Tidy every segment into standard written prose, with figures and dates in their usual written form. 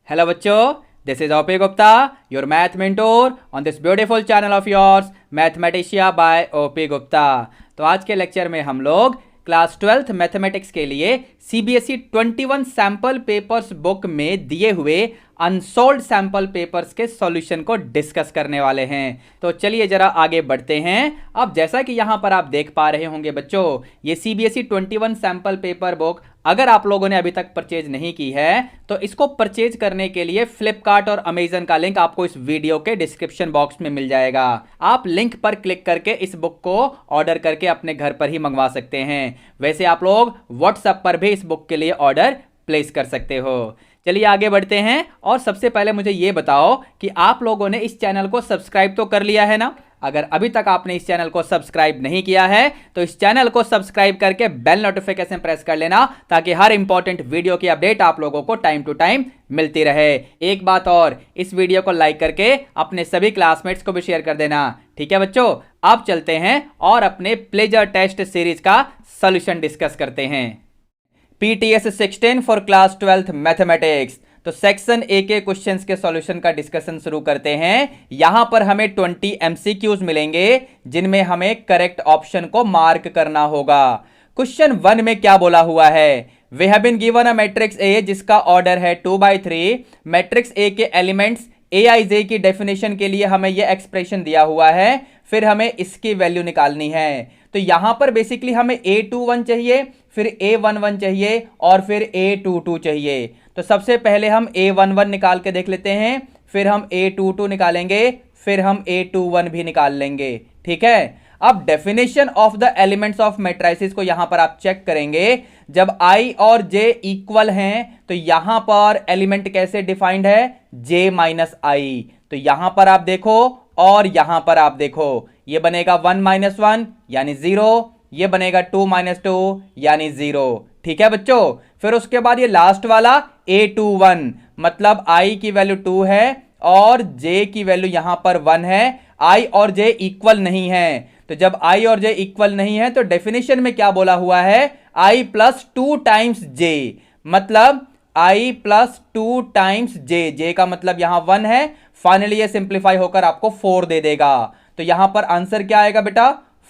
Hello बच्चों, this is OP Gupta, your math mentor on this beautiful channel of yours, Mathematica by OP Gupta। तो आज के lecture में हम लोग क्लास 12th मैथमेटिक्स के लिए CBSE 21 सैंपल पेपर्स बुक में दिए हुए अनसोल्ड सैंपल पेपर्स के सॉल्यूशन को डिस्कस करने वाले हैं। तो चलिए जरा आगे बढ़ते हैं। अब जैसा कि यहाँ पर आप देख पा रहे होंगे बच्चों, ये CBSE 21 सैंपल पेपर बुक अगर आप लोगों ने अभी तक परचेज नहीं की है तो इसको परचेज करने के लिए फ्लिपकार्ट और अमेजन का लिंक आपको इस वीडियो के डिस्क्रिप्शन बॉक्स में मिल जाएगा। आप लिंक पर क्लिक करके इस बुक को ऑर्डर करके अपने घर पर ही मंगवा सकते हैं। वैसे आप लोग व्हाट्सएप पर भी इस बुक के लिए ऑर्डर प्लेस कर सकते हो। चलिए आगे बढ़ते हैं और सबसे पहले मुझे ये बताओ कि आप लोगों ने इस चैनल को सब्सक्राइब तो कर लिया है ना। अगर अभी तक आपने इस चैनल को सब्सक्राइब नहीं किया है तो इस चैनल को सब्सक्राइब करके बेल नोटिफिकेशन प्रेस कर लेना ताकि हर इंपॉर्टेंट वीडियो की अपडेट आप लोगों को टाइम टू टाइम मिलती रहे। एक बात और, इस वीडियो को लाइक करके अपने सभी क्लासमेट्स को भी शेयर कर देना। ठीक है बच्चों, अब चलते हैं और अपने प्लेजर टेस्ट सीरीज का सॉल्यूशन डिस्कस करते हैं। PTS 16 for class 12th mathematics. तो सेक्शन ए के क्वेश्चंस के सॉल्यूशन का डिस्कशन शुरू करते हैं। यहां पर हमें 20 MCQs मिलेंगे जिनमें हमें करेक्ट ऑप्शन को मार्क करना होगा। क्वेश्चन 1 में क्या बोला हुआ है? We have been given a matrix A जिसका ऑर्डर है 2/3। मैट्रिक्स ए के एलिमेंट्स Aij की डेफिनेशन के लिए हमें यह एक्सप्रेशन दिया हुआ है, फिर हमें इसकी वैल्यू निकालनी है। तो यहां पर बेसिकली हमें A21 चाहिए, फिर A11 चाहिए और फिर A22 चाहिए। तो सबसे पहले हम A11 निकाल के देख लेते हैं, फिर हम A22 निकालेंगे, फिर हम A21 भी निकाल लेंगे। ठीक है, अब definition of the elements of matrices को यहां पर आप चेक करेंगे। जब I और J इक्वल हैं तो यहां पर एलिमेंट कैसे डिफाइंड है? J minus I। तो यहां पर आप देखो और यहां पर आप देखो, ये बनेगा 1 - 1 यानी 0, ये बनेगा 2 - 2 यानी 0। ठीक है बच्चों, फिर उसके बाद ये लास्ट वाला A21 मतलब I की वैल्यू 2 है और J की वैल्यू यहां पर 1 है। I और J इक्वल नहीं है, तो जब I और J इक्वल नहीं है तो डेफिनेशन में क्या बोला हुआ है? I + 2 टाइम्स J, मतलब I + 2 टाइम्स J। J का मतलब यहां 1 है। फाइनली ये सिंप्लीफाई होकर आपको 4 दे देगा। तो यहां पर आंसर क्या आएगा बेटा?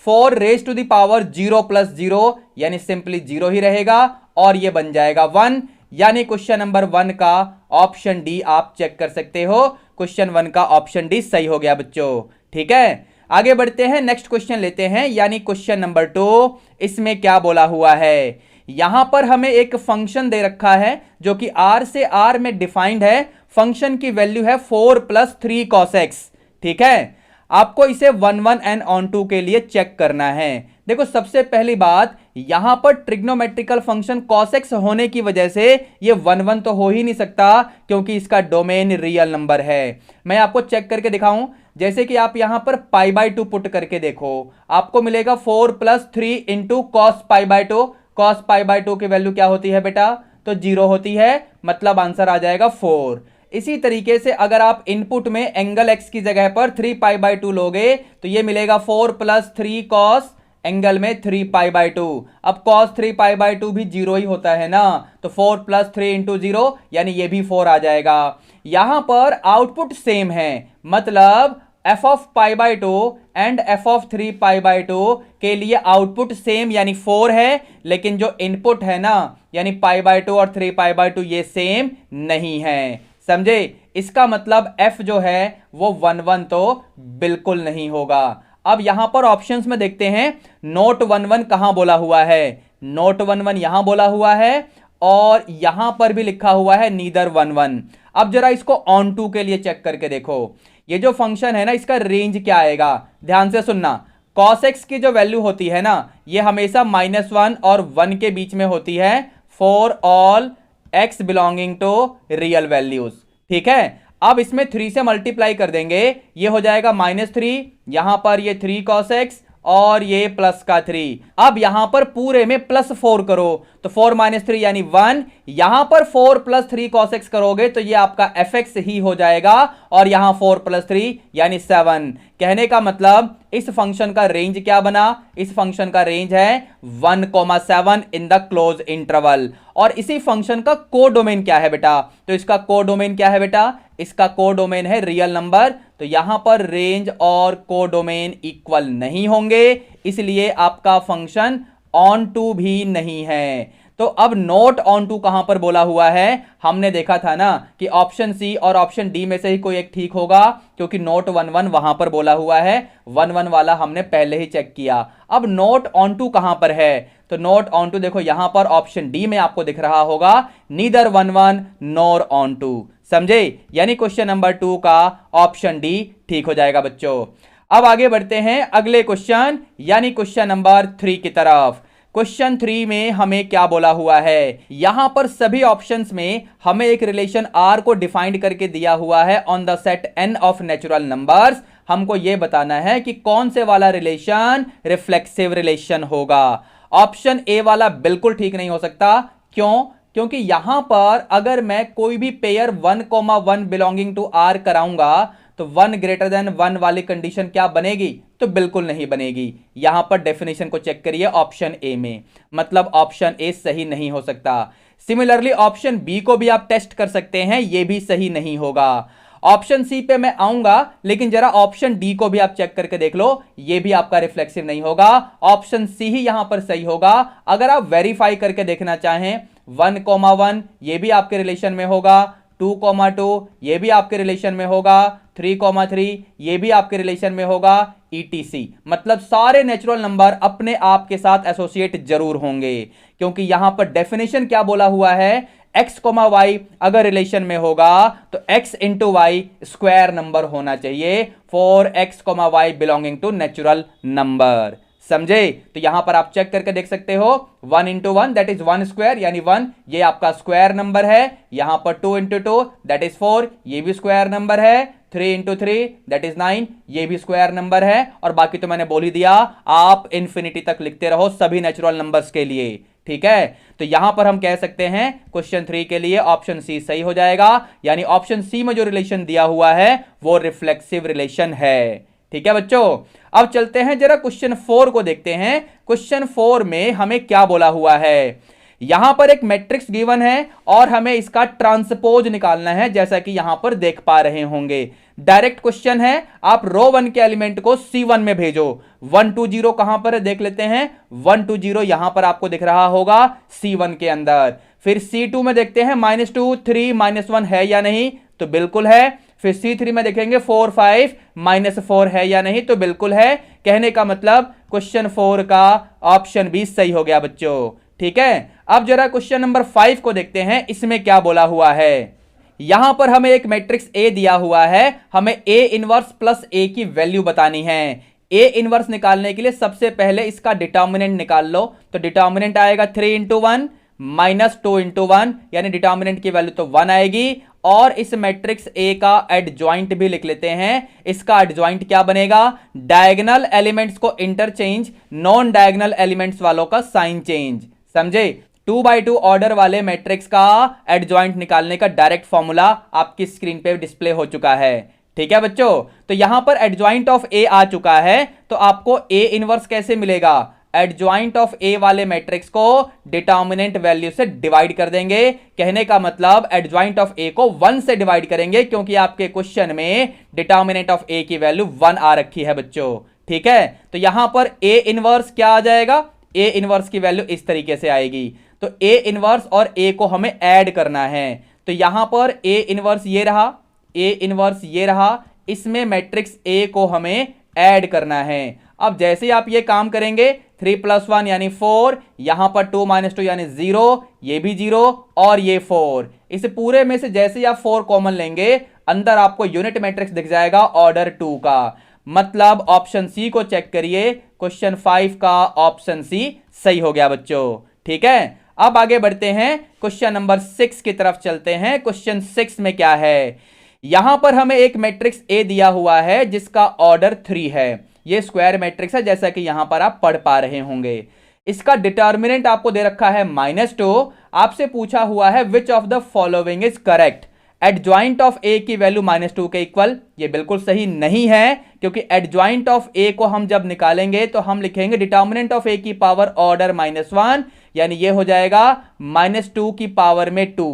4 raised to the power 0 + 0 यानी सिंपली 0 ही रहेगा और ये बन जाएगा 1। यानी क्वेश्चन नंबर 1 का ऑप्शन डी आप चेक कर सकते हो। क्वेश्चन 1 का ऑप्शन डी सही हो गया बच्चों। ठीक है, आगे बढ़ते हैं, नेक्स्ट क्वेश्चन लेते हैं, यानी क्वेश्चन नंबर 2। इसमें क्या बोला हुआ है? यहां पर हमें एक फंक्शन दे रखा है जो कि R से R में डिफाइंड है। फंक्शन की वैल्यू है 4 + 3 cos x। ठीक है, आपको इसे 1 1 and on 2 के लिए चेक करना है। देखो सबसे पहली बात, यहां पर ट्रिग्नोमेट्रिकल फंक्शन cos x होने की वजह से ये 1 1 तो हो ही नहीं सकता क्योंकि इसका डोमेन रियल नंबर है। मैं आपको चेक करके दिखाऊं, जैसे कि आप यहां पर π/2 पुट करके देखो, आपको मिलेगा 4 + 3 × cos π/2। cos π/2 की वैल्यू क्या होती है बेटा? तो 0 होती है, मतलब आंसर आ जाएगा 4। इसी तरीके से अगर आप इनपुट में एंगल x की जगह पर 3 π/2 लोगे तो ये मिलेगा 4 + 3 cos एंगल में 3 π/2। अब cos 3 π/2 भी 0 ही होता है ना, तो 4 + 3 × 0 यानी ये भी 4 आ जाएगा। यहां पर आउटपुट सेम है, मतलब f of π/2 and f of 3 π/2 के लिए आउटपुट सेम यानी 4 है, लेकिन जो इनपुट है ना यानी π/2 और 3 π/2 ये सेम नहीं है। समझे? इसका मतलब f जो है वो 1 1 तो बिल्कुल नहीं होगा। अब यहां पर ऑप्शंस में देखते हैं, नोट 1 1 कहां बोला हुआ है? नोट 1 1 यहां बोला हुआ है और यहां पर भी लिखा हुआ है नीदर 1 1। अब जरा इसको ऑन 2 के लिए चेक करके देखो, ये जो फंक्शन है ना इसका रेंज क्या आएगा? ध्यान से सुनना, cos x की जो वैल्यू होती है ना ये हमेशा -1 और 1 के बीच में होती है for all x belonging to real values. ठीक है, अब इसमें 3 से मल्टीप्लाई कर देंगे, ये हो जाएगा -3, यहां पर ये 3 cos x और ये प्लस का 3। अब यहां पर पूरे में +4 करो तो 4 - 3 यानी 1। यहां पर 4 + 3 cos x करोगे तो ये आपका fx ही हो जाएगा और यहां 4 + 3 यानी 7। कहने का मतलब इस फंक्शन का रेंज क्या बना, इस फंक्शन का रेंज है 1,7 इन द क्लोज इंटरवल। और इसी फंक्शन का कोडोमेन क्या है बेटा, तो इसका कोडोमेन क्या है बेटा, इसका कोडोमेन है रियल नंबर। तो यहां पर रेंज और कोडोमेन इक्वल नहीं होंगे, इसलिए आपका फंक्शन ऑन टू भी नहीं है। तो अब नॉट ऑन टू कहां पर बोला हुआ है, हमने देखा था ना कि ऑप्शन सी और ऑप्शन डी में से ही कोई एक ठीक होगा, क्योंकि नॉट 1 1 वहां पर बोला हुआ है, 1 1 वाला हमने पहले ही चेक किया। अब नॉट ऑन टू कहां पर है, तो नॉट ऑन टू देखो यहां पर ऑप्शन डी में आपको दिख रहा होगा, नीदर 1 1 नॉर ऑन टू। समझे, यानी क्वेश्चन नंबर 2 का ऑप्शन डी ठीक हो जाएगा बच्चों। अब आगे बढ़ते हैं अगले क्वेश्चन यानी क्वेश्चन नंबर 3 की तरफ। क्वेश्चन 3 में हमें क्या बोला हुआ है, यहां पर सभी ऑप्शंस में हमें एक रिलेशन R को डिफाइंड करके दिया हुआ है on the set n of natural numbers. हमको यह बताना है कि कौन से वाला रिलेशन रिफ्लेक्सिव रिलेशन होगा। ऑप्शन ए वाला बिल्कुल ठीक नहीं हो सकता, क्यों, क्योंकि यहां पर अगर मैं कोई भी पेयर 1,1 बिलोंगिंग टू R कराऊंगा तो 1 > 1 वाली कंडीशन क्या बनेगी, तो बिल्कुल नहीं बनेगी। यहां पर डेफिनेशन को चेक करिए ऑप्शन ए में, मतलब ऑप्शन ए सही नहीं हो सकता। सिमिलरली ऑप्शन बी को भी आप टेस्ट कर सकते हैं, यह भी सही नहीं होगा। ऑप्शन सी पे मैं आऊंगा, लेकिन जरा ऑप्शन डी को भी आप चेक करके देख लो, यह भी आपका रिफ्लेक्सिव नहीं होगा। ऑप्शन सी ही यहां पर सही होगा। अगर आप वेरीफाई करके देखना चाहें, 1,1 ये भी आपके रिलेशन में होगा, 2,2 ये भी आपके रिलेशन में होगा, 3,3 ये भी आपके रिलेशन में होगा, ETC मतलब सारे नेचुरल नंबर अपने आप के साथ एसोसिएट जरूर होंगे, क्योंकि यहां पर डेफिनेशन क्या बोला हुआ है, x, y अगर रिलेशन में होगा तो x × y स्क्वायर नंबर होना चाहिए for x, y belonging to natural number. समझे, तो यहां पर आप चेक करके देख सकते हो, 1 × 1 दैट इज 1 स्क्वायर यानी 1, ये आपका स्क्वायर नंबर है। यहां पर 2 × 2 दैट इज 4, ये भी स्क्वायर नंबर है। 3 × 3 दैट इज 9, ये भी स्क्वायर नंबर है। और बाकी तो मैंने बोल ही दिया, आप इंफिनिटी तक लिखते रहो सभी नेचुरल नंबर्स के लिए, ठीक है। तो यहां पर हम कह सकते हैं क्वेश्चन 3 के लिए ऑप्शन सी सही हो जाएगा, यानी ऑप्शन सी में जो रिलेशन दिया हुआ है वो रिफ्लेक्सिव रिलेशन है, ठीक है बच्चों। अब चलते हैं जरा क्वेश्चन 4 को देखते हैं। क्वेश्चन 4 में हमें क्या बोला हुआ है, यहां पर एक मैट्रिक्स गिवन है और हमें इसका ट्रांसपोज निकालना है, जैसा कि यहां पर देख पा रहे होंगे। डायरेक्ट क्वेश्चन है, आप रो 1 के एलिमेंट को C1 में भेजो। 1 2 0 कहां पर है देख लेते हैं, 1 2 0 यहां पर आपको दिख रहा होगा C1 के अंदर। फिर C2 में देखते हैं -2 3 -1 है या नहीं, तो बिल्कुल है। फिर C3 में देखेंगे 4 5 -4 है या नहीं, तो बिल्कुल है। कहने का मतलब क्वेश्चन 4 का ऑप्शन बी सही हो गया बच्चों, ठीक है। अब जरा क्वेश्चन नंबर 5 को देखते हैं, इसमें क्या बोला हुआ है। यहां पर हमें एक मैट्रिक्स ए दिया हुआ है, हमें A इनवर्स प्लस A की वैल्यू बतानी है। A इनवर्स निकालने के लिए सबसे पहले इसका डिटर्मिनेंट निकाल लो, तो डिटर्मिनेंट आएगा 3 × 1 -2 × 1 यानी डिटर्मिनेंट की वैल्यू तो 1 आएगी। और इस मैट्रिक्स ए का एडजॉइंट भी लिख लेते हैं। इसका एडजॉइंट क्या बनेगा, डायगोनल एलिमेंट्स को इंटरचेंज, नॉन डायगोनल एलिमेंट्स वालों का साइन चेंज। समझे, 2x2 ऑर्डर वाले मैट्रिक्स का एडजॉइंट निकालने का डायरेक्ट फॉर्मूला आपकी स्क्रीन पे डिस्प्ले हो चुका है, ठीक है बच्चों। तो यहां पर एडजॉइंट ऑफ ए आ चुका है, तो आपको ए इनवर्स कैसे मिलेगा, एडजॉइंट ऑफ ए वाले मैट्रिक्स को डिटर्मिनेंट वैल्यू से डिवाइड कर देंगे। कहने का मतलब एडजॉइंट ऑफ ए को 1 से डिवाइड करेंगे, क्योंकि आपके क्वेश्चन में डिटर्मिनेंट ऑफ ए की वैल्यू 1 आ रखी है बच्चों, ठीक है। तो यहां पर ए इनवर्स क्या आ जाएगा, ए इनवर्स की वैल्यू इस तरीके से आएगी। तो ए इनवर्स और ए को हमें ऐड करना है, तो यहां पर ए इनवर्स ये रहा, ए इनवर्स ये रहा, इसमें मैट्रिक्स ए को हमें ऐड करना है। अब जैसे आप ये काम करेंगे, 3 + 1 यानी 4, यहां पर 2 - 2 यानी 0, ये भी 0 और ये 4। इस पूरे में से जैसे आप 4 कॉमन लेंगे, अंदर आपको यूनिट मैट्रिक्स दिख जाएगा ऑर्डर 2 का। मतलब ऑप्शन सी को चेक करिए, क्वेश्चन 5 का ऑप्शन सी सही हो गया बच्चों, ठीक है। अब आगे बढ़ते हैं, क्वेश्चन नंबर 6 की तरफ चलते हैं। क्वेश्चन 6 में क्या है, यहां पर हमें एक मैट्रिक्स ए दिया हुआ है जिसका ऑर्डर 3 है। ये स्क्वायर मैट्रिक्स है, जैसा कि यहां पर आप पढ़ पा रहे होंगे। इसका डिटर्मिनेंट आपको दे रखा है -2। आपसे पूछा हुआ है which of the following is correct. Adjoint of A की वैल्यू -2 के इक्वल, ये बिल्कुल सही नहीं है, क्योंकि एडजॉइंट ऑफ ए को हम जब निकालेंगे तो हम लिखेंगे डिटर्मिनेंट ऑफ ए की पावर ऑर्डर -1, यानी ये हो जाएगा -2 की पावर में 2।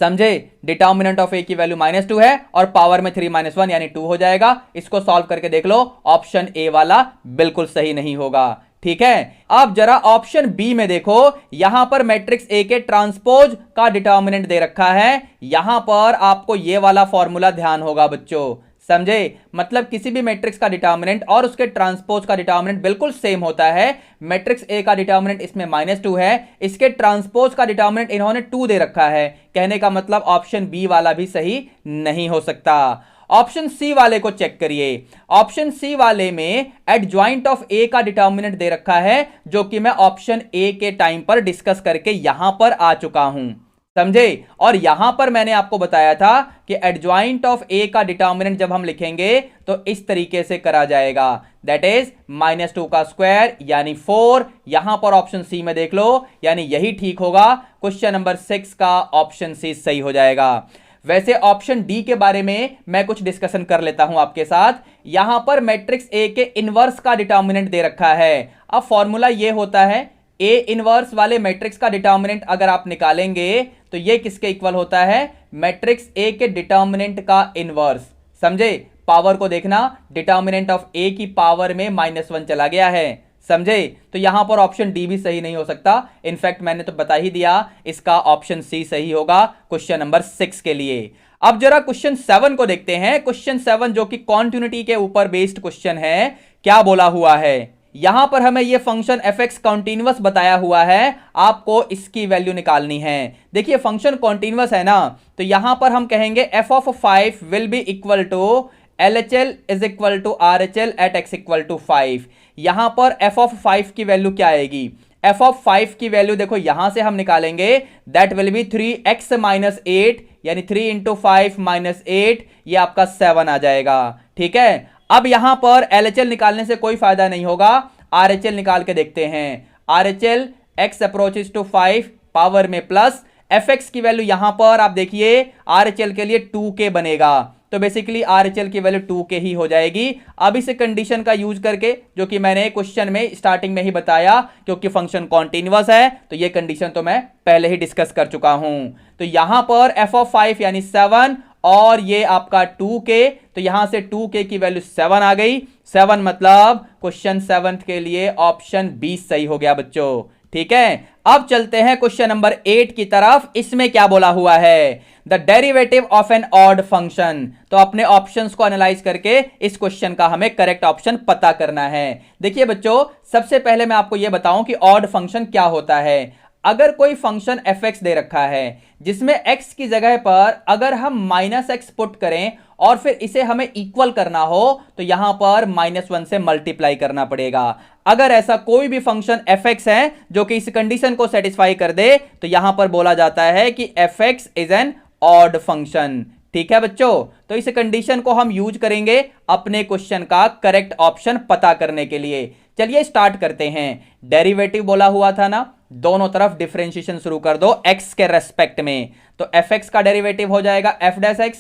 समझे, डिटर्मिनेंट ऑफ ए की वैल्यू -2 है और पावर में 3 - 1 यानी 2 हो जाएगा। इसको सॉल्व करके देख लो, ऑप्शन ए वाला बिल्कुल सही नहीं होगा। ठीक है, अब जरा ऑप्शन बी में देखो, यहां पर मैट्रिक्स ए के ट्रांसपोज का डिटर्मिनेंट दे रखा है। यहां पर आपको ये वाला फॉर्मूला ध्यान होगा बच्चों, समझे, मतलब किसी भी मैट्रिक्स का डिटर्मिनेंट और उसके ट्रांसपोज का डिटर्मिनेंट बिल्कुल सेम होता है। मैट्रिक्स ए का डिटर्मिनेंट इसमें -2 है, इसके ट्रांसपोज का डिटर्मिनेंट इन्होंने 2 दे रखा है। कहने का मतलब ऑप्शन बी वाला भी सही नहीं हो सकता। ऑप्शन सी वाले को चेक करिए। ऑप्शन सी वाले में एडजॉइंट ऑफ ए का डिटर्मिनेंट दे रखा है, जो कि मैं ऑप्शन ए के टाइम पर डिस्कस करके यहां पर आ चुका हूं, समझे। और यहां पर मैंने आपको बताया था कि एडजॉइंट ऑफ ए का डिटर्मिनेंट जब हम लिखेंगे तो इस तरीके से करा जाएगा, दैट इज -2 का स्क्वायर यानी 4। यहां पर ऑप्शन सी में देख लो, यानी यही ठीक होगा। क्वेश्चन नंबर 6 का ऑप्शन सी सही हो जाएगा। वैसे ऑप्शन डी के बारे में मैं कुछ डिस्कशन कर लेता हूं आपके साथ। यहां पर मैट्रिक्स ए के इनवर्स का डिटर्मिनेंट दे रखा है। अब फॉर्मूला ये होता है, ए इनवर्स वाले मैट्रिक्स का डिटर्मिनेंट अगर आप निकालेंगे तो ये किसके इक्वल होता है, मैट्रिक्स ए के डिटर्मिनेंट का इनवर्स। समझे, पावर को देखना, डिटर्मिनेंट ऑफ ए की पावर में -1 चला गया है, समझे। तो यहां पर ऑप्शन डी भी सही नहीं हो सकता। इनफैक्ट मैंने तो बता ही दिया, इसका ऑप्शन सी सही होगा क्वेश्चन नंबर 6 के लिए। अब जरा क्वेश्चन 7 को देखते हैं। क्वेश्चन 7 जो कि कॉन्टिन्यूटी के ऊपर बेस्ड क्वेश्चन है, क्या बोला हुआ है। यहां पर हमें यह फंक्शन fx कॉन्टिन्यूअस बताया हुआ है, आपको इसकी वैल्यू निकालनी है। देखिए फंक्शन कॉन्टिन्यूअस है ना, तो यहां पर हम कहेंगे f(5) will be equal to LHL is equal to RHL at x equal to 5। यहां पर f(5) की वैल्यू क्या आएगी, f(5) की वैल्यू देखो यहां से हम निकालेंगे, दैट विल बी 3x - 8, यानी 3 × 5 - 8, ये आपका 7 आ जाएगा। ठीक है, अब यहां पर LHL निकालने से कोई फायदा नहीं होगा, RHL निकाल के देखते हैं। RHL x approaches to 5 power में प्लस fx की वैल्यू यहां पर आप देखिए RHL के लिए 2k बनेगा, तो बेसिकली RHL की वैल्यू 2k ही हो जाएगी। अब इस कंडीशन का यूज करके, जो कि मैंने क्वेश्चन में स्टार्टिंग में ही बताया, क्योंकि फंक्शन कॉन्टिन्यूअस है तो ये कंडीशन तो मैं पहले ही डिस्कस कर चुका हूं। तो यहां पर f(5) यानी 7 और ये आपका 2k, तो यहां से 2k की वैल्यू 7 आ गई। 7 मतलब क्वेश्चन 7 के लिए ऑप्शन बी सही हो गया बच्चों। ठीक है, अब चलते हैं क्वेश्चन नंबर 8 की तरफ। इसमें क्या बोला हुआ है, the derivative of an odd function. तो अपने ऑप्शंस को एनालाइज करके इस क्वेश्चन का हमें करेक्ट ऑप्शन पता करना है। देखिए बच्चों, सबसे पहले मैं आपको यह बताऊं कि ऑड फंक्शन क्या होता है। अगर कोई फंक्शन fx दे रखा है जिसमें x की जगह पर अगर हम -x पुट करें और फिर इसे हमें इक्वल करना हो तो यहां पर -1 से मल्टीप्लाई करना पड़ेगा। अगर ऐसा कोई भी फंक्शन fx है जो कि इस कंडीशन को सेटिस्फाई कर दे तो यहां पर बोला जाता है कि fx is an odd function. ठीक है बच्चों, तो इस कंडीशन को हम यूज करेंगे अपने क्वेश्चन का करेक्ट ऑप्शन पता करने के लिए। चलिए स्टार्ट करते हैं। डेरिवेटिव बोला हुआ था ना, दोनों तरफ डिफरेंशिएशन शुरू कर दो x के रेस्पेक्ट में, तो fx का डेरिवेटिव हो जाएगा f'(x),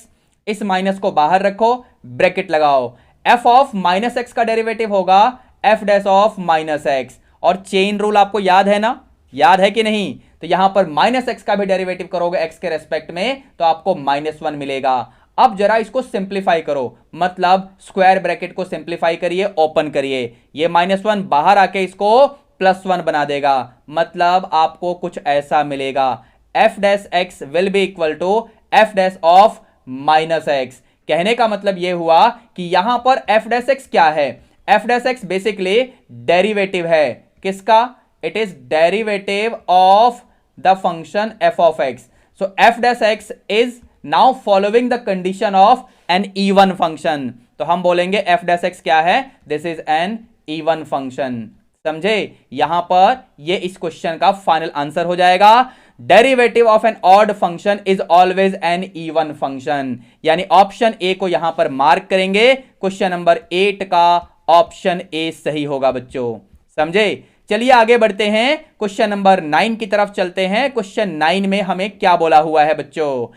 इस माइनस को बाहर रखो, ब्रैकेट लगाओ, f ऑफ -x का डेरिवेटिव होगा f' ऑफ -x, और चेन रूल आपको याद है ना, याद है कि नहीं। तो यहां पर -x का भी डेरिवेटिव करोगे x के रेस्पेक्ट में तो आपको -1 मिलेगा। अब जरा इसको सिंप्लीफाई करो, मतलब स्क्वायर ब्रैकेट को सिंप्लीफाई करिए, ओपन करिए, ये -1 बाहर आके इसको +1 बना देगा, मतलब आपको कुछ ऐसा मिलेगा, f'(x) will be equal to f' of -x। कहने का मतलब यह हुआ कि यहां पर f'(x) क्या है, f'(x) बेसिकली डेरिवेटिव है किसका, it is derivative of the function f of x. So f'(x) is now following the condition of an even function. तो हम बोलेंगे f'(x) क्या है, this is an even function। समझे, यहां पर ये इस क्वेश्चन का फाइनल आंसर हो जाएगा। Derivative of an odd function is always an even function, यानी ऑप्शन ए को यहां पर मार्क करेंगे। क्वेश्चन नंबर 8 का ऑप्शन ए सही होगा बच्चों। समझे? चलिए आगे बढ़ते हैं, क्वेश्चन नंबर 9 की तरफ चलते हैं। क्वेश्चन 9 में हमें क्या बोला हुआ है बच्चों?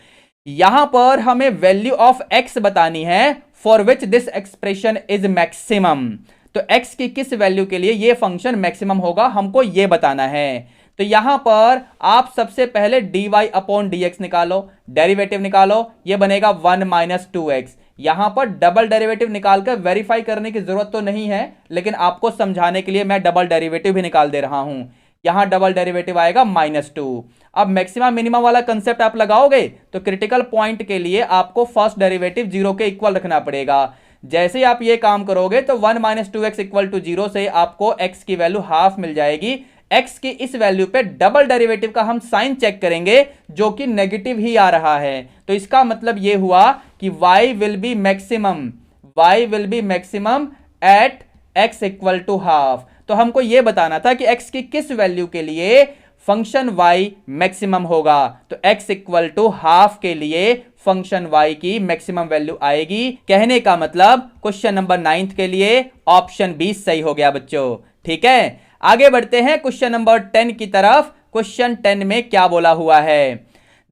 यहां पर हमें वैल्यू ऑफ एक्स बतानी है for which this expression is maximum. तो एक्स की किस वैल्यू के लिए ये फंक्शन मैक्सिमम होगा, हमको ये बताना है। तो यहां पर आप सबसे पहले dy अपॉन dx निकालो, डेरिवेटिव निकालो, ये बनेगा 1 माइनस 2x। यहां पर डबल डेरिवेटिव निकालकर वेरीफाई करने की जरूरत तो नहीं है, लेकिन आपको समझाने के लिए मैं डबल डेरिवेटिव भी निकाल दे रहा हूं। यहां डबल डेरिवेटिव आएगा -2। अब मैक्सिमम मिनिमम वाला कंसेप्ट आप लगाओगे तो क्रिटिकल पॉइंट के लिए आपको फर्स्ट डेरिवेटिव 0 के इक्वल रखना पड़ेगा। जैसे ही आप ये काम करोगे तो 1 माइनस 2x इक्वल टू 0 से आपको x की वैल्यू हाफ मिल जाएगी। x की इस वैल्यू पे डबल डेरिवेटिव का हम साइन चेक करेंगे जो कि नेगेटिव ही आ रहा है। तो इसका मतलब ये हुआ कि y will be maximum at x equal to half. तो हमको ये बताना था कि x की किस वैल्यू के लिए फंक्शन y मैक्सिमम होगा। तो x इक्वल टू हाफ के लिए फंक्शन y की मैक्सिमम वैल्यू आएगी। कहने का मतलब क्वेश्चन नंबर 9 के लिए ऑप्शन बी सही हो गया बच्चों। ठीक है, आगे बढ़ते हैं क्वेश्चन नंबर 10 की तरफ। क्वेश्चन 10 में क्या बोला हुआ है?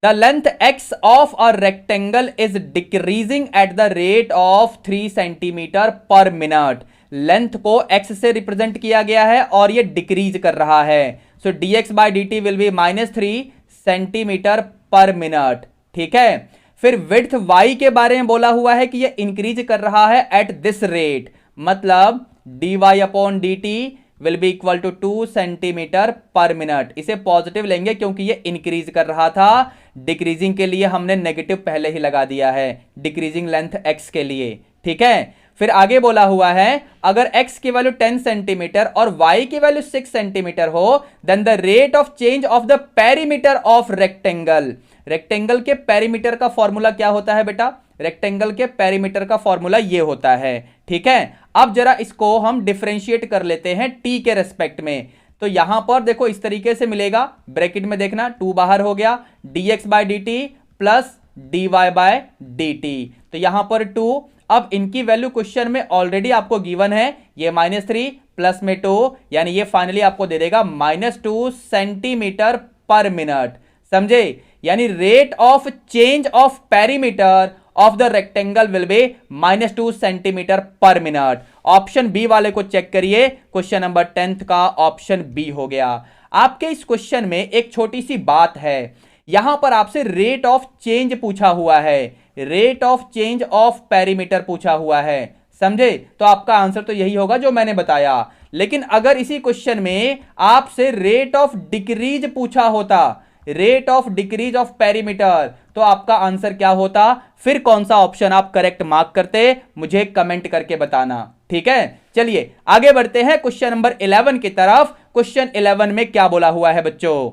The length x of a rectangle is decreasing at the rate of 3 centimetre per minute. Length को x से रिप्रेजेंट किया गया है और ये डिक्रीज कर रहा है। सो dx by dt will B -3 centimetre per minute. ठीक है, फिर विड्थ y के बारे में बोला हुआ है कि ये इंक्रीज कर रहा है एट दिस रेट, मतलब dy upon dt will be equal to 2 centimetre per minute. इसे पॉजिटिव लेंगे क्योंकि ये इंक्रीज कर रहा था। डिक्रीजिंग के लिए हमने नेगेटिव पहले ही लगा दिया है, डिक्रीजिंग लेंथ x के लिए। ठीक है, फिर आगे बोला हुआ है अगर x की वैल्यू 10 सेंटीमीटर और y की वैल्यू 6 सेंटीमीटर हो then the rate of change of the perimeter of rectangle. Rectangle के पेरीमीटर का फॉर्मूला क्या होता है बेटा? रेक्टेंगल के पेरीमीटर का फॉर्मूला ये होता है। ठीक है, अब जरा इसको हम डिफरेंशिएट कर लेते हैं t के रेस्पेक्ट में। तो यहां पर देखो इस तरीके से मिलेगा, ब्रैकेट में देखना 2 बाहर हो गया, dx by dt plus dy by dt। तो यहां पर 2, अब इनकी वैल्यू क्वेश्चन में ऑलरेडी आपको गिवन है, ये -3 प्लस में 2, यानी ये फाइनली आपको दे देगा -2 सेंटीमीटर पर मिनट। समझे? यानी rate of change of perimeter of the rectangle will be -2 centimetre per minute. Option B वाले को चेक करिए, क्वेश्चन नंबर 10 का ऑप्शन बी हो गया। आपके इस क्वेश्चन में एक छोटी सी बात है, यहां पर आपसे रेट ऑफ चेंज पूछा हुआ है, rate of change of perimeter पूछा हुआ है। समझे? तो आपका आंसर तो यही होगा जो मैंने बताया। लेकिन अगर इसी क्वेश्चन में आपसे रेट ऑफ डिक्रीज पूछा होता, rate of decrease of perimeter, तो आपका आंसर क्या होता? फिर कौन सा ऑप्शन आप करेक्ट मार्क करते, मुझे कमेंट करके बताना। ठीक है, चलिए आगे बढ़ते हैं क्वेश्चन नंबर 11 की तरफ। क्वेश्चन 11 में क्या बोला हुआ है बच्चों?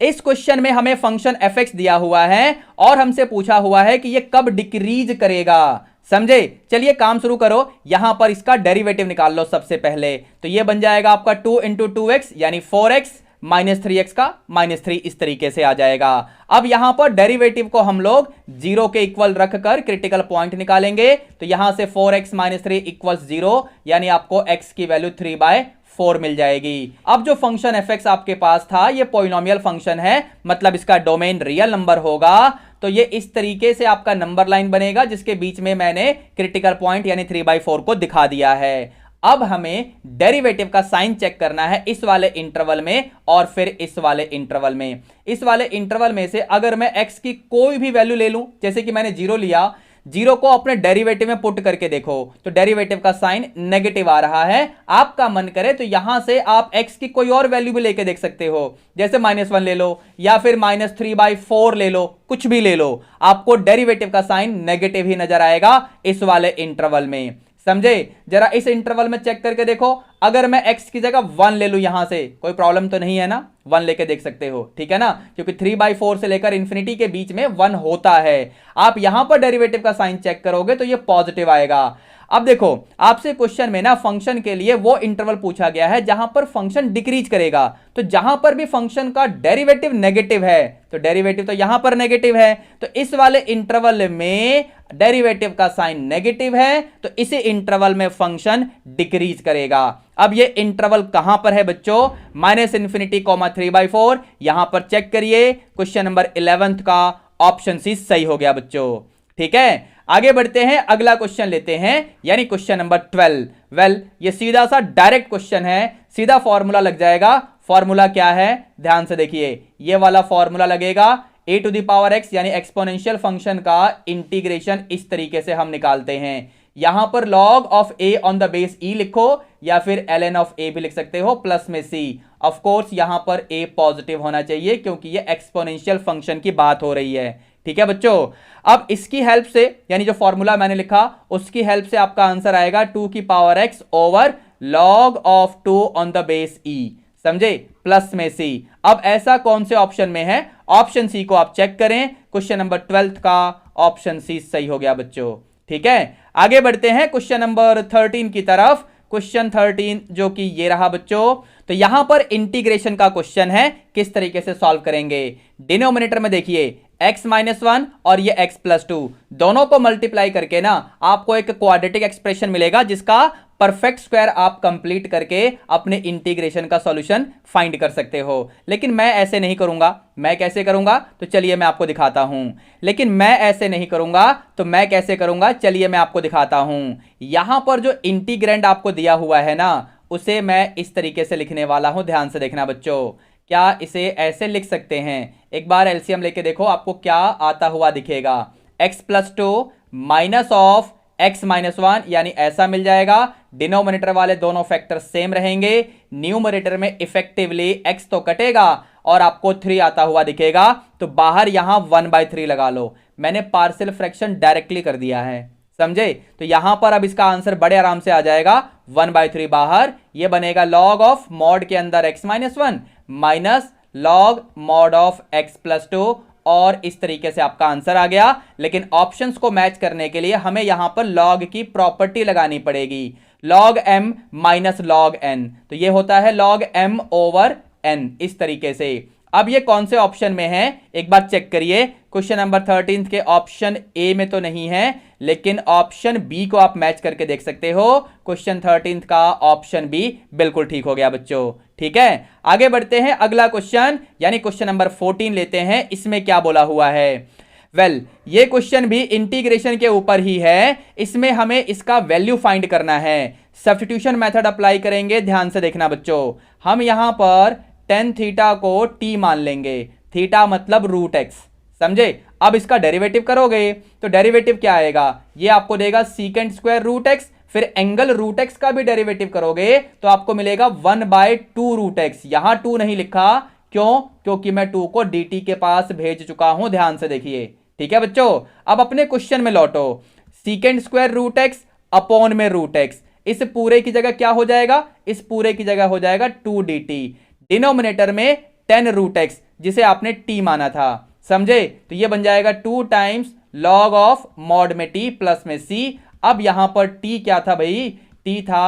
इस क्वेश्चन में हमें फंक्शन fx दिया हुआ है और हमसे पूछा हुआ है कि ये कब डिक्रीज करेगा। समझे? चलिए काम शुरू करो, यहां पर इसका डेरिवेटिव निकाल लो सबसे पहले। तो ये बन जाएगा आपका 2 इंटू 2x यानी 4x -3x का -3 इस तरीके से आ जाएगा। अब यहां पर डेरिवेटिव को हम लोग 0 के इक्वल रखकर क्रिटिकल पॉइंट निकालेंगे। तो यहां से 4x -3 इक्वल्स 0, यानी आपको x की वैल्यू 3/4 मिल जाएगी। अब जो फंक्शन fx आपके पास था ये पॉलिनोमियल फंक्शन है, मतलब इसका डोमेन रियल नंबर होगा। तो ये इस तरीके से आपका नंबर लाइन बनेगा जिसके बीच में मैंने क्रिटिकल पॉइंट यानी 3/4 को दिखा दिया है। अब हमें डेरिवेटिव का साइन चेक करना है इस वाले इंटरवल में और फिर इस वाले इंटरवल में। इस वाले इंटरवल में से अगर मैं x की कोई भी वैल्यू ले लूं, जैसे कि मैंने 0 लिया, 0 को अपने डेरिवेटिव में पुट करके देखो तो डेरिवेटिव का साइन नेगेटिव आ रहा है। आपका मन करे तो यहां से आप x की कोई और वैल्यू भी लेके देख सकते हो, जैसे -1 ले लो या फिर -3/4 ले लो, कुछ भी ले लो, आपको डेरिवेटिव का साइन नेगेटिव ही नजर आएगा इस वाले इंटरवल में। समझे? जरा इस इंटरवल में चेक करके देखो, अगर मैं x की जगह 1 ले लूं यहां से, कोई प्रॉब्लम तो नहीं है ना? 1 लेके देख सकते हो, ठीक है ना, क्योंकि 3/4 से लेकर इंफिनिटी के बीच में 1 होता है। आप यहां पर डेरिवेटिव का साइन चेक करोगे तो ये पॉजिटिव आएगा। अब देखो आपसे क्वेश्चन में ना फंक्शन के लिए वो इंटरवल पूछा गया है जहां पर फंक्शन डिक्रीज करेगा, तो जहां पर भी फंक्शन का डेरिवेटिव नेगेटिव है तो डेरिवेटिव तो यहां पर नेगेटिव है, तो इस वाले इंटरवल में डेरिवेटिव का साइन नेगेटिव है, तो इसी इंटरवल में फंक्शन डिक्रीज करेगा। अब ये इंटरवल कहां पर है बच्चों, -∞, 3/4। यहां पर चेक करिए, क्वेश्चन नंबर 11 का ऑप्शन सी सही हो गया बच्चों, ठीक है। आगे बढ़ते हैं, अगला क्वेश्चन लेते हैं, यानी क्वेश्चन नंबर 12। ये सीधा सा डायरेक्ट क्वेश्चन है, सीधा फॉर्मूला लग जाएगा। फॉर्मूला क्या है, ध्यान से देखिए, ये वाला फॉर्मूला लगेगा। e⁻x यानी एक्सपोनेंशियल फंक्शन का इंटीग्रेशन इस तरीके से हम निकालते हैं। यहां पर log of a on the base e लिखो, या फिर ln ऑफ a भी लिख सकते हो, प्लस में c। ऑफ कोर्स यहां पर a पॉजिटिव होना चाहिए क्योंकि ये एक्सपोनेंशियल फंक्शन की बात हो रही है, ठीक है बच्चों। अब इसकी हेल्प से, यानी जो फॉर्मूला मैंने लिखा उसकी हेल्प से आपका आंसर आएगा 2⁻x over log of 2 on the base e, समझे, प्लस में c। अब ऐसा कौन से ऑप्शन में है, ऑप्शन सी को आप चेक करें, क्वेश्चन नंबर 12 का ऑप्शन सी सही हो गया बच्चों, ठीक है। आगे बढ़ते हैं क्वेश्चन नंबर 13 की तरफ। क्वेश्चन 13 जो कि ये रहा बच्चों, तो यहां पर इंटीग्रेशन का क्वेश्चन है, किस तरीके से सॉल्व करेंगे। डिनोमिनेटर में देखिए x-1 और ये x+2 दोनों को मल्टीप्लाई करके ना आपको एक क्वाड्रेटिक एक्सप्रेशन मिलेगा, जिसका परफेक्ट स्क्वायर आप कंप्लीट करके अपने इंटीग्रेशन का सॉल्यूशन फाइंड कर सकते हो। लेकिन मैं ऐसे नहीं करूंगा, मैं कैसे करूंगा, तो चलिए मैं आपको दिखाता हूं। लेकिन मैं ऐसे नहीं करूंगा तो मैं कैसे करूंगा, चलिए मैं आपको दिखाता हूं। यहां पर जो इंटीग्रेंड आपको दिया हुआ है ना, उसे मैं इस तरीके से लिखने वाला हूं, ध्यान से देखना बच्चों। क्या इसे ऐसे लिख सकते हैं, एक बार एलसीएम लेके देखो आपको क्या आता हुआ दिखेगा। x+2 माइनस ऑफ x-1 यानी ऐसा मिल जाएगा। डिनोमिनेटर वाले दोनों फैक्टर सेम रहेंगे, न्यूमरेटर में इफेक्टिवली x तो कटेगा और आपको 3 आता हुआ दिखेगा, तो बाहर यहां 1/3 लगा लो। मैंने पार्शियल फ्रैक्शन डायरेक्टली कर दिया है, समझे। तो यहां पर अब इसका आंसर बड़े आराम से आ जाएगा, 1/3 बाहर, ये बनेगा log ऑफ मॉड के अंदर x-1 minus log mod of x+2, और इस तरीके से आपका आंसर आ गया। लेकिन ऑप्शंस को मैच करने के लिए हमें यहां पर log की प्रॉपर्टी लगानी पड़ेगी, log m minus log n, तो ये होता है log m ओवर n, इस तरीके से। अब ये कौन से ऑप्शन में है, एक बार चेक करिए। क्वेश्चन नंबर 13 के ऑप्शन ए में तो नहीं है, लेकिन ऑप्शन बी को आप मैच करके देख सकते हो। क्वेश्चन 13 का ऑप्शन बी बिल्कुल ठीक हो गया बच्चों, ठीक है। आगे बढ़ते हैं, अगला क्वेश्चन यानी क्वेश्चन नंबर 14 लेते हैं। इसमें क्या बोला हुआ है, ये क्वेश्चन भी इंटीग्रेशन के ऊपर ही है। इसमें हमें इसका वैल्यू फाइंड करना है, सब्स्टिट्यूशन मेथड अप्लाई करेंगे। ध्यान से देखना बच्चों, हम यहां पर tan थीटा को t मान लेंगे, थीटा मतलब √x, समझे। अब इसका डेरिवेटिव करोगे तो डेरिवेटिव क्या आएगा, ये आपको देगा सेकेंड स्क्वायर √x, फिर एंगल √x का भी डेरिवेटिव करोगे तो आपको मिलेगा 1/2 √x। यहां 2 नहीं लिखा, क्यों, क्योंकि मैं 2 को dt के पास भेज चुका हूं, ध्यान से देखिए, ठीक है बच्चों। अब अपने क्वेश्चन में लौटो, सेकेंड स्क्वायर √x अपॉन में √x, इस पूरे की जगह क्या हो जाएगा, इस पूरे की जगह हो जाएगा 2 dt, डिनोमिनेटर में tan √x जिसे आपने t माना था, समझे। तो ये बन जाएगा 2 टाइम्स log ऑफ मॉड में t प्लस में c। अब यहां पर t क्या था भाई, t था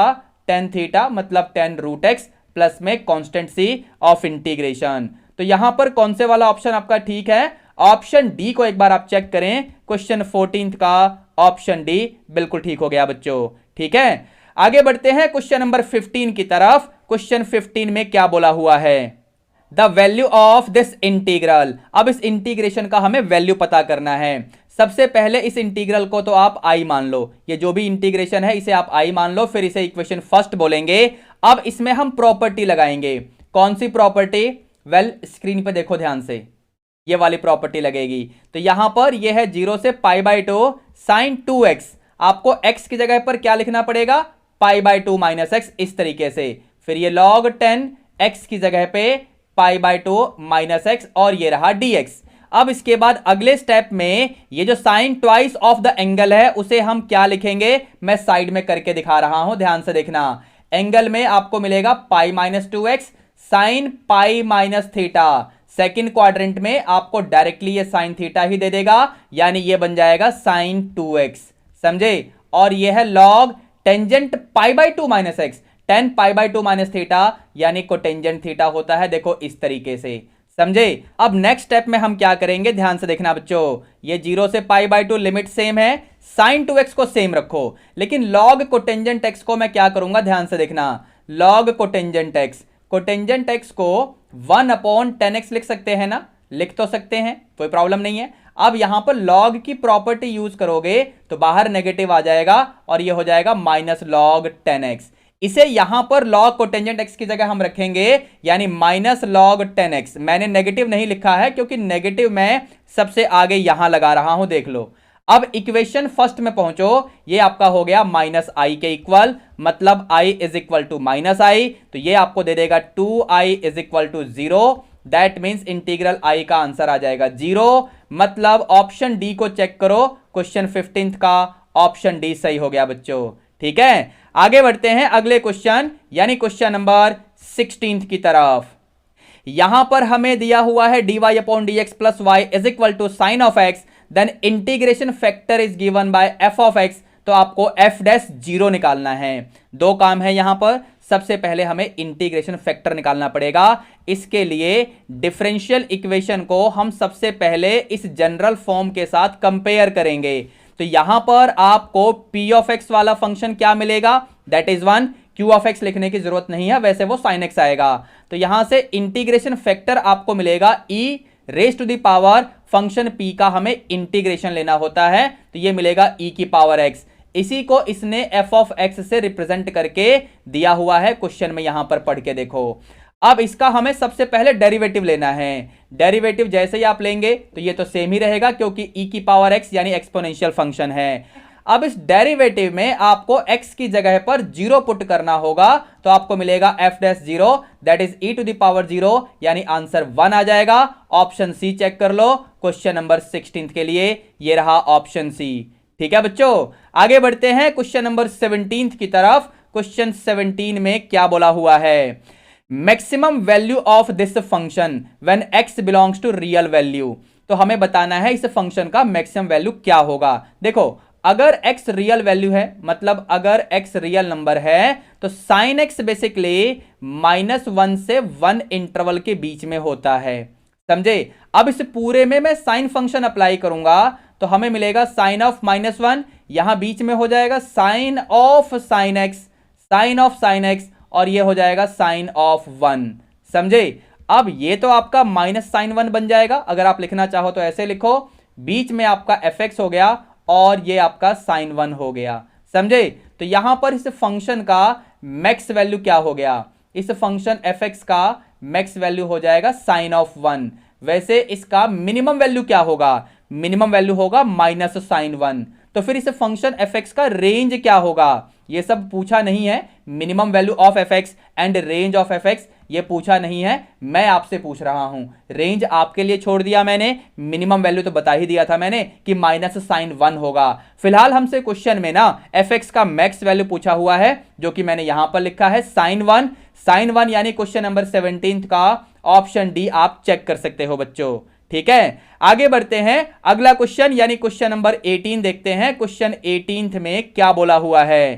tan थीटा मतलब tan √x प्लस में कांस्टेंट c ऑफ इंटीग्रेशन। तो यहां पर कौन से वाला ऑप्शन आपका ठीक है, ऑप्शन डी को एक बार आप चेक करें। क्वेश्चन 14 का ऑप्शन डी बिल्कुल ठीक हो गया बच्चों, ठीक है। आगे बढ़ते हैं क्वेश्चन नंबर 15 की तरफ। क्वेश्चन 15 में क्या बोला हुआ है, the value of this integral. अब इस इंटीग्रेशन का हमें वैल्यू पता करना है। सबसे पहले इस इंटीग्रल को तो आप आई मान लो, ये जो भी इंटीग्रेशन है इसे आप आई मान लो, फिर इसे इक्वेशन फर्स्ट बोलेंगे। अब इसमें हम प्रॉपर्टी लगाएंगे, कौन सी प्रॉपर्टी, स्क्रीन पे देखो ध्यान से, ये वाली प्रॉपर्टी लगेगी। तो यहां पर ये है 0 से π/2 sin 2x, आपको x की जगह पर क्या लिखना पड़ेगा, π/2 माइनस x, इस तरीके से। फिर ये log 10 x की जगह पे π/2 माइनस x, और ये रहा dx। अब इसके बाद अगले स्टेप में ये जो sine twice of the angle है उसे हम क्या लिखेंगे, मैं साइड में करके दिखा रहा हूं, ध्यान से देखना। एंगल में आपको मिलेगा π - 2x, sine pi minus theta. Second quadrant में आपको डायरेक्टली ये साइन थीटा ही दे देगा, यानी ये बन जाएगा साइन 2x, समझे। और ये है log tangent pi by 2 minus x, ten pi by 2 minus theta यानी कोटेंजेंट थीटा होता है, देखो इस तरीके से, समझे। अब नेक्स्ट स्टेप में हम क्या करेंगे, ध्यान से देखना बच्चों, ये 0 से पाई बाई 2 लिमिट सेम है, साइन 2x को सेम रखो, लेकिन लॉग कोटेंजेंट x को मैं क्या करूंगा, ध्यान से देखना, लॉग कोटेंजेंट x को 1/10x लिख सकते हैं ना, लिख तो सकते हैं, कोई प्रॉब्लम नहीं है। अब यहां पर लॉग की प्रॉपर्टी यूज करोगे तो बाहर नेगेटिव आ जाएगा और ये हो जाएगा माइनस लॉग 10x। इसे यहां पर लॉग कोटेंजेंट x की जगह हम रखेंगे, यानी माइनस लॉग 10x। मैंने नेगेटिव नहीं लिखा है क्योंकि नेगेटिव मैं सबसे आगे यहां लगा रहा हूं, देख लो। अब इक्वेशन फर्स्ट में पहुंचो, ये आपका हो गया माइनस आई के इक्वल, मतलब i is equal to minus I, तो ये आपको दे देगा 2i is equal to 0। That means integral i का आंसर आ जाएगा 0। मतलब ऑप्शन डी को चेक करो, क्वेश्चन 15 का ऑप्शन डी सही हो गया बच्चों, ठीक है। आगे बढ़ते हैं अगले क्वेश्चन, यानी क्वेश्चन नंबर 16 की तरफ। यहां पर हमें दिया हुआ है dy upon D X plus Y is equal to sine of X, then integration factor is given by F of X, तो आपको एफ डैश 0 निकालना है। दो काम है यहां पर, सबसे पहले हमें इंटीग्रेशन फैक्टर निकालना पड़ेगा। इसके लिए डिफरेंशियल इक्वेशन को हम सबसे पहले इस जनरल फॉर्म के साथ कंपेयर करेंगे। तो यहां पर आपको p ऑफ x वाला फंक्शन क्या मिलेगा, that is 1। q of x लिखने की जरूरत नहीं है, वैसे वो sin x आएगा। तो यहां से इंटीग्रेशन फैक्टर आपको मिलेगा e raise to the power function p का हमें इंटीग्रेशन लेना होता है, तो ये मिलेगा e की पावर x। इसी को इसने f ऑफ x से रिप्रेजेंट करके दिया हुआ है क्वेश्चन में, यहां पर पढ़ के देखो। अब इसका हमें सबसे पहले डेरिवेटिव लेना है। डेरिवेटिव जैसे ही आप लेंगे तो ये तो सेम ही रहेगा क्योंकि e की पावर x यानी एक्सपोनेंशियल फंक्शन है। अब इस डेरिवेटिव में आपको x की जगह पर 0 पुट करना होगा, तो आपको मिलेगा f dash 0 that is e to the power 0, यानी आंसर 1 आ जाएगा। ऑप्शन सी चेक कर लो क्वेश्चन नंबर 16 के लिए, ये रहा ऑप्शन सी, ठीक है बच्चों। आगे बढ़ते हैं क्वेश्चन नंबर 17 की तरफ। क्वेश्चन 17 में क्या बोला हुआ है, maximum value of this function when x belongs to real value. तो हमें बताना है इस फंक्शन का मैक्सिमम वैल्यू क्या होगा। देखो, अगर x रियल वैल्यू है, मतलब अगर x रियल नंबर है, तो साइन x बेसिकली -1 से 1 इंटरवल के बीच में होता है, समझे। अब इस पूरे में मैं साइन फंक्शन अप्लाई करूंगा तो हमें मिलेगा साइन ऑफ -1, यहां बीच में हो जाएगा sine of sine x, sine of sine x, और ये हो जाएगा साइन ऑफ 1, समझे। अब ये तो आपका माइनस साइन 1 बन जाएगा, अगर आप लिखना चाहो तो ऐसे लिखो, बीच में आपका fx हो गया और ये आपका साइन 1 हो गया, समझे। तो यहां पर इस फंक्शन का मैक्स वैल्यू क्या हो गया, इस फंक्शन fx का मैक्स वैल्यू हो जाएगा साइन ऑफ 1। वैसे इसका मिनिमम वैल्यू क्या होगा, मिनिमम वैल्यू होगा माइनस साइन 1। तो फिर इस फंक्शन fx का रेंज क्या होगा, ये सब पूछा नहीं है। Minimum value of fx and range of fx ये पूछा नहीं है, मैं आपसे पूछ रहा हूं। रेंज आपके लिए छोड़ दिया मैंने, मिनिमम वैल्यू तो बता ही दिया था मैंने कि माइनस साइन 1 होगा। फिलहाल हमसे क्वेश्चन में ना fx का मैक्स वैल्यू पूछा हुआ है, जो कि मैंने यहां पर लिखा है साइन 1। साइन 1 यानी क्वेश्चन नंबर 17 का ऑप्शन डी आप चेक कर सकते हो बच्चों, ठीक है। आगे बढ़ते हैं, अगला क्वेश्चन यानी क्वेश्चन नंबर 18 देखते हैं। क्वेश्चन 18 में क्या बोला हुआ है,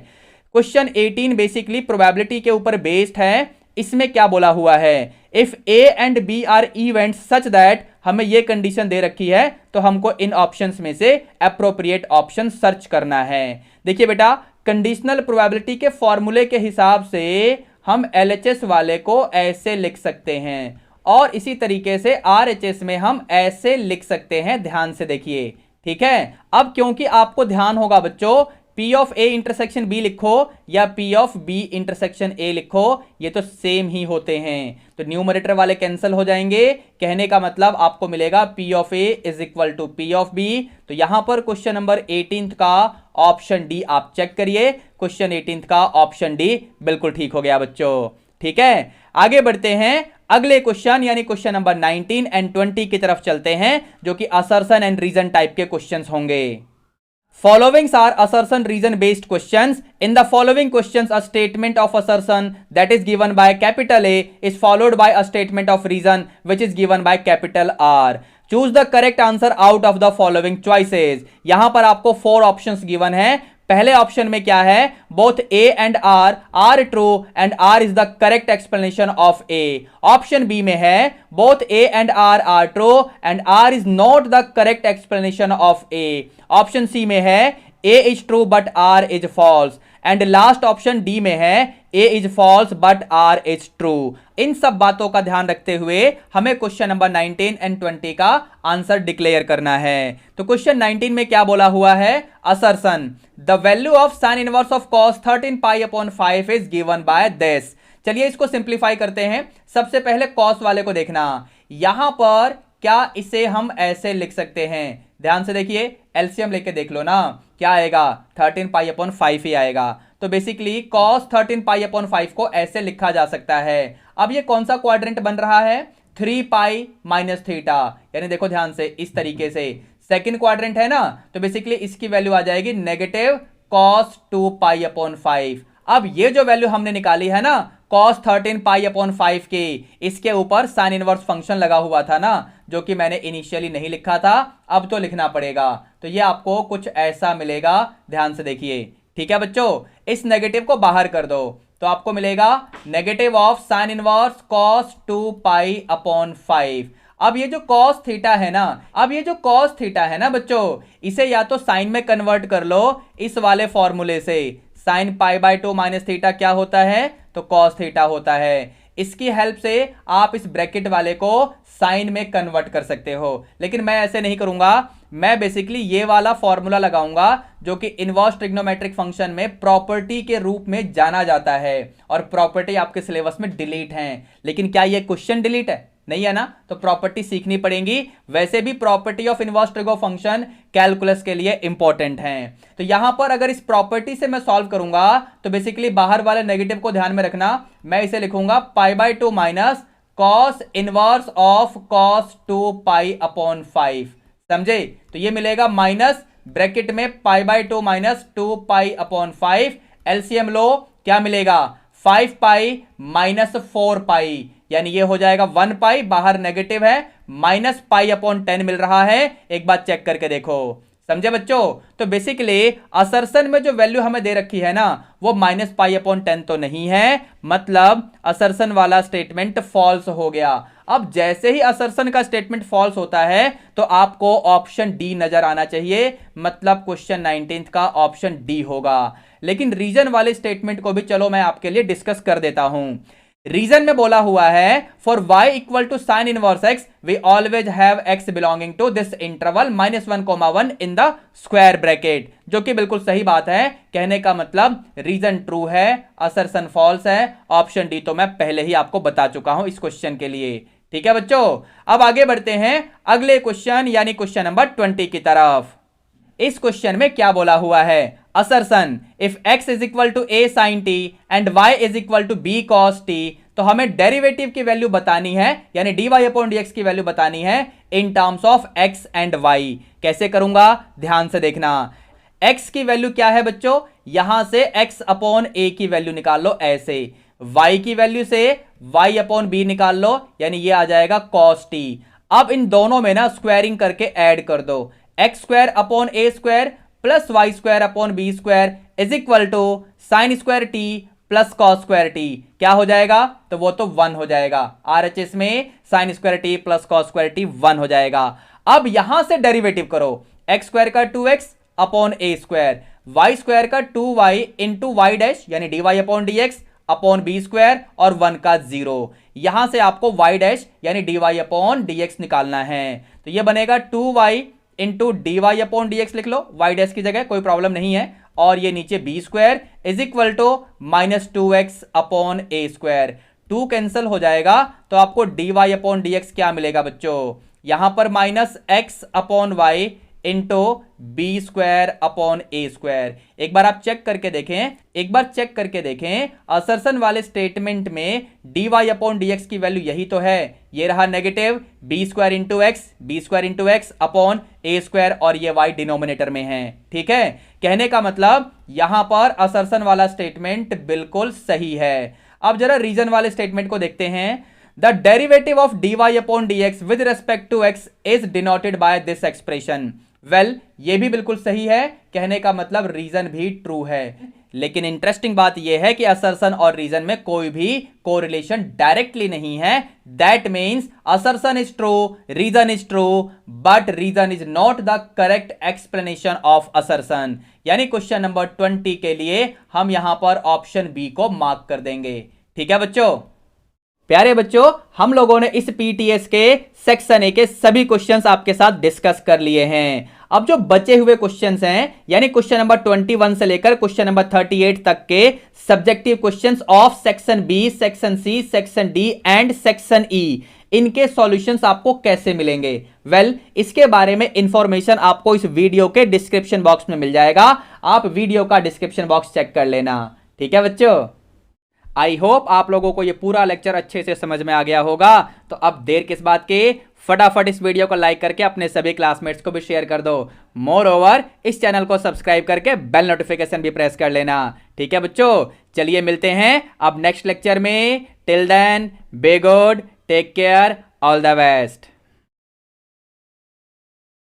क्वेश्चन 18 बेसिकली प्रोबेबिलिटी के ऊपर बेस्ड है। इसमें क्या बोला हुआ है, if A and B are events such that, हमें यह कंडीशन दे रखी है, तो हमको इन ऑप्शंस में से अप्रोप्रिएट ऑप्शन सर्च करना है। देखिए बेटा, कंडीशनल प्रोबेबिलिटी के फॉर्मूले के हिसाब से हम LHS वाले को ऐसे लिख सकते हैं और इसी तरीके से RHS में हम ऐसे लिख सकते हैं, ध्यान से देखिए, ठीक है। अब क्योंकि आपको ध्यान होगा बच्चों, P of A intersection B लिखो या P of B intersection A लिखो, ये तो सेम ही होते हैं, तो न्यूमरेटर वाले कैंसिल हो जाएंगे। कहने का मतलब आपको मिलेगा P of A is equal to P of B। तो यहां पर क्वेश्चन नंबर 18 का ऑप्शन डी आप चेक करिए, क्वेश्चन 18 का ऑप्शन डी बिल्कुल ठीक हो गया बच्चों, ठीक है। आगे बढ़ते हैं अगले क्वेश्चन यानी क्वेश्चन नंबर 19 एंड 20 की तरफ चलते हैं, जो कि असर्शन एंड रीजन टाइप के क्वेश्चंस होंगे। Followings are assertion reason based questions. In the following questions, a statement of assertion that is given by capital A is followed by a statement of reason which is given by capital R. Choose the correct answer out of the following choices. यहां पर आपको 4 options given है. पहले option में क्या है, both A and R true and R is the correct explanation of A. Option B में है both A and R true and R is not the correct explanation of A. Option C में है A is true but R is false and last option D में है A is false but R is true. इन सब बातों का ध्यान रखते हुए हमें क्वेश्चन नंबर 19 एंड 20 का आंसर डिक्लेयर करना है. तो क्वेश्चन 19 में क्या बोला हुआ है, assertion the value of sine inverse of cos 13 pi upon 5 is given by this. चलिए इसको सिंप्लीफाई करते हैं. सबसे पहले कॉस वाले को देखना. यहां पर क्या इसे हम ऐसे लिख सकते हैं, ध्यान से देखिए, एलसीएम लेके देख लो ना, क्या आएगा 13 पाई अपॉन 5 ही आएगा. तो बेसिकली कॉस 13 पाई अपॉन 5 को ऐसे लिखा जा सकता है. अब ये कौन सा क्वाड्रेंट बन रहा है, 3 पाई माइनस थीटा, यानी देखो ध्यान से इस तरीके से सेकंड क्वाड्रेंट है ना. तो बेसिकली इसकी वैल्यू आ जाएगी नेगेटिव कॉस 2 पाई अपॉन 5. अब ये जो वैल्यू हमने निकाली है ना cos 13 पाई अपॉन 5 के, इसके ऊपर साइन इनवर्स फंक्शन लगा हुआ था ना, जो कि मैंने इनिशियली नहीं लिखा था, अब तो लिखना पड़ेगा. तो ये आपको कुछ ऐसा मिलेगा, ध्यान से देखिए. ठीक है बच्चों, इस नेगेटिव को बाहर कर दो तो आपको मिलेगा negative of sine inverse cos 2 pi upon 5. अब ये जो cos थीटा है ना, अब ये जो cos थीटा है ना बच्चों, इसे या तो साइन में कन्वर्ट कर लो इस वाले फॉर्मूले से. Sine pi by 2 minus theta क्या होता है, तो cos थीटा होता है. इसकी हेल्प से आप इस ब्रैकेट वाले को साइन में कन्वर्ट कर सकते हो, लेकिन मैं ऐसे नहीं करूंगा. मैं बेसिकली ये वाला फॉर्मूला लगाऊंगा जो कि इनवर्स ट्रिग्नोमेट्रिक फंक्शन में प्रॉपर्टी के रूप में जाना जाता है, और प्रॉपर्टी आपके सिलेबस में डिलीट है. लेकिन क्या ये क्वेश्चन डिलीट है, नहीं है ना, तो प्रॉपर्टी सीखनी पड़ेगी. वैसे भी property of inverse trigo function calculus के लिए इंपॉर्टेंट है. तो यहां पर अगर इस प्रॉपर्टी से मैं सॉल्व करूंगा तो बेसिकली बाहर वाले नेगेटिव को ध्यान में रखना, मैं इसे लिखूंगा pi by 2 minus cos inverse of cos 2 pi upon 5. समझे, तो ये मिलेगा माइनस ब्रैकेट में pi by 2 minus 2 pi upon 5. LCM लो, क्या मिलेगा 5 पाई माइनस 4 पाई, यानी ये हो जाएगा 1 पाई, बाहर नेगेटिव है, माइनस पाई अपॉन 10 मिल रहा है. एक बात चेक करके देखो, समझे बच्चों. तो बेसिकली असर्शन में जो वैल्यू हमें दे रखी है ना, वो माइनस पाई अपॉन 10 तो नहीं है, मतलब असर्शन वाला स्टेटमेंट फॉल्स हो गया. अब जैसे ही असर्शन का स्टेटमेंट फॉल्स होता है तो आपको ऑप्शन डी नजर आना चाहिए, मतलब क्वेश्चन 19 का ऑप्शन डी होगा. लेकिन रीजन वाले स्टेटमेंट को भी चलो मैं आपके लिए डिस्कस कर देता हूं. रीजन में बोला हुआ है for y equal to sine inverse x we always have x belonging to this interval -1, 1 in the square bracket, जो कि बिल्कुल सही बात है. कहने का मतलब रीजन ट्रू है, असर्शन फॉल्स है. ऑप्शन डी तो मैं पहले ही आपको बता चुका हूं इस क्वेश्चन के लिए. ठीक है बच्चों, अब आगे बढ़ते हैं अगले क्वेश्चन यानी क्वेश्चन नंबर 20 की तरफ. इस क्वेश्चन में क्या बोला हुआ है, assertion if x is equal to a sin t and y is equal to b cos t, तो हमें डेरिवेटिव की वैल्यू बतानी है, यानी dy अपॉन dx की वैल्यू बतानी है in terms of x and y. कैसे करूंगा, ध्यान से देखना. x की वैल्यू क्या है बच्चों, यहां से x अपॉन a की वैल्यू निकाल लो ऐसे, y की वैल्यू से y अपॉन b निकाल लो, यानी ये आ जाएगा cos t. अब इन दोनों में ना स्क्वायरिंग करके ऐड कर दो, X square upon A square plus Y square upon B square is equal to sine square T plus cos square T. क्या हो जाएगा, तो वो तो 1 हो जाएगा. आरएचएस में sign square T plus cos square T 1 हो जाएगा. अब यहां से डेरिवेटिव करो, एक्स स्क्वायर का 2x upon A square, Y square का 2y इंटू वाई डैश यानी dy upon dx upon B square और 1 का 0. यहां से आपको y डैश यानी dy अपॉन dx निकालना है. तो ये बनेगा 2y into D Y upon D X लिख लो वाई डैश की जगह, कोई प्रॉब्लम नहीं है. और ये नीचे B square is equal to -2x upon A square. 2 cancel हो जाएगा तो आपको D Y upon D X क्या मिलेगा बच्चों, यहां पर -x upon Y into B square upon A square. एक बार आप चेक करके देखें, असर्शन वाले स्टेटमेंट में D Y upon D X की वैल्यू यही तो है, ये रहा negative B square into X upon A square और ये वाई डिनोमिनेटर में है। ठीक है, कहने का मतलब यहां पर असर्शन वाला स्टेटमेंट बिल्कुल सही है। अब जरा रीजन वाले स्टेटमेंट को देखते हैं। The derivative of dy upon dx with respect to x is denoted by this expression. Well, ये भी बिल्कुल सही है, कहने का मतलब रीजन भी ट्रू है। लेकिन इंटरेस्टिंग बात यह है कि असर्शन और रीजन में कोई भी कोरिलेशन डायरेक्टली नहीं है। That means assertion is true, reason is true, but reason is not the correct explanation of assertion. यानी क्वेश्चन नंबर 20 के लिए हम यहां पर ऑप्शन बी को मार्क कर देंगे। ठीक है बच्चों। प्यारे बच्चों, हम लोगों ने इस पीटीएस के सेक्शन ए के सभी क्वेश्चंस आपके साथ डिस्कस कर लिए हैं। अब जो बचे हुए क्वेश्चंस हैं, यानी क्वेश्चन नंबर 21 से लेकर क्वेश्चन नंबर 38 तक के subjective questions of section B, section C, section D and section E, इनके सॉल्यूशंस आपको कैसे मिलेंगे? वेल, इसके बारे में इंफॉर्मेशन आपको इस वीडियो के डिस्क्रिप्शन बॉक्स में मिल जाएगा। आप वीडियो का डिस्क्रिप्शन बॉक्स चेक कर लेना। ठीक है बच्चों, आई होप आप लोगों को ये पूरा लेक्चर अच्छे से समझ में आ गया होगा। तो अब देर किस बात की, फटाफट इस वीडियो को लाइक करके अपने सभी क्लासमेट्स को भी शेयर कर दो। मोर ओवर, इस चैनल को सब्सक्राइब करके बेल नोटिफिकेशन भी प्रेस कर लेना। ठीक है बच्चों, चलिए मिलते हैं अब नेक्स्ट लेक्चर में। Till then, be good, take care, all the best.